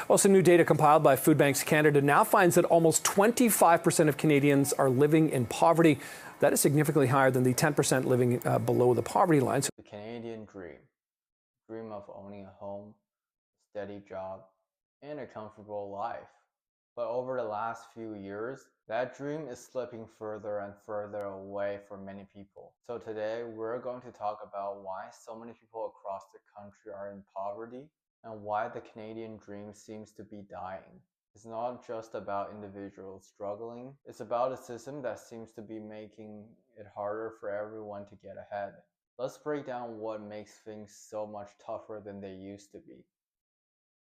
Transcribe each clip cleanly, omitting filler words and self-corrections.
Well, some new data compiled by Food Banks Canada now finds that almost 25% of Canadians are living in poverty. That is significantly higher than the 10% living below the poverty line. The Canadian dream of owning a home, a steady job, and a comfortable life. But over the last few years, that dream is slipping further and further away for many people. So today, we're going to talk about why so many people across the country are in poverty and why the Canadian dream seems to be dying. It's not just about individuals struggling, it's about a system that seems to be making it harder for everyone to get ahead. Let's break down what makes things so much tougher than they used to be.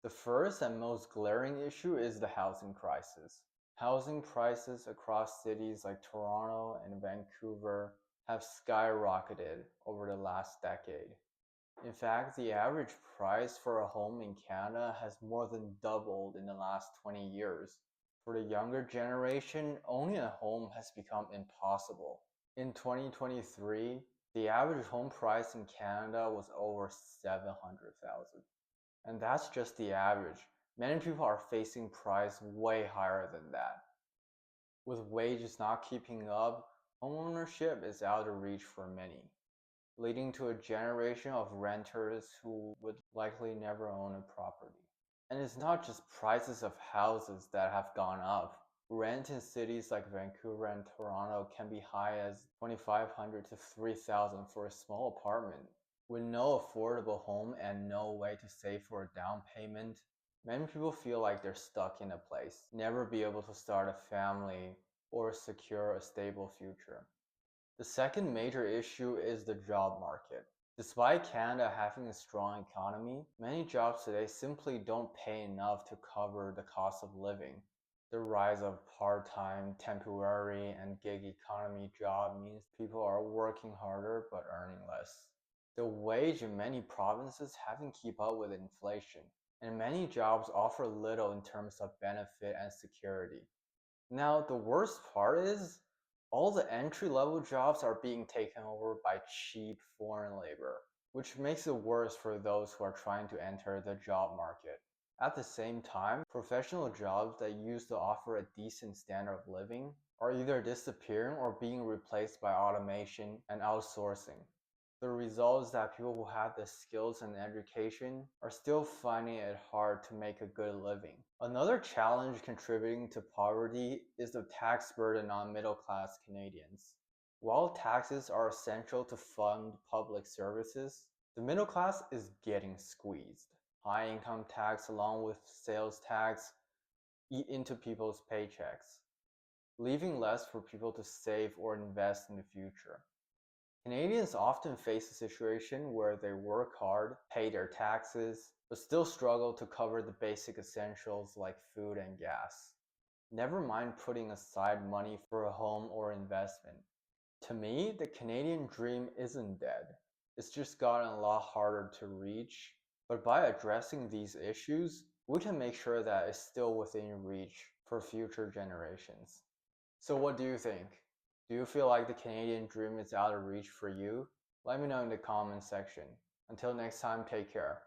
The first and most glaring issue is the housing crisis. Housing prices across cities like Toronto and Vancouver have skyrocketed over the last decade. In fact, the average price for a home in Canada has more than doubled in the last 20 years. For the younger generation, owning a home has become impossible. In 2023, the average home price in Canada was over $700,000. And that's just the average. Many people are facing price way higher than that. With wages not keeping up, homeownership is out of reach for many, leading to a generation of renters who would likely never own a property. And it's not just prices of houses that have gone up. Rent in cities like Vancouver and Toronto can be high as $2,500 to $3,000 for a small apartment. With no affordable home and no way to save for a down payment, many people feel like they're stuck in a place, never be able to start a family or secure a stable future. The second major issue is the job market. Despite Canada having a strong economy, many jobs today simply don't pay enough to cover the cost of living. The rise of part-time, temporary, and gig economy job means people are working harder but earning less. The wage in many provinces haven't keep up with inflation, and many jobs offer little in terms of benefit and security. Now, the worst part is, all the entry-level jobs are being taken over by cheap foreign labor, which makes it worse for those who are trying to enter the job market. At the same time, professional jobs that used to offer a decent standard of living are either disappearing or being replaced by automation and outsourcing. The result is that people who have the skills and education are still finding it hard to make a good living. Another challenge contributing to poverty is the tax burden on middle-class Canadians. While taxes are essential to fund public services, the middle class is getting squeezed. High income tax along with sales tax eat into people's paychecks, leaving less for people to save or invest in the future. Canadians often face a situation where they work hard, pay their taxes, but still struggle to cover the basic essentials like food and gas. Never mind putting aside money for a home or investment. To me, the Canadian dream isn't dead. It's just gotten a lot harder to reach. But by addressing these issues, we can make sure that it's still within reach for future generations. So what do you think? Do you feel like the Canadian dream is out of reach for you? Let me know in the comments section. Until next time, take care.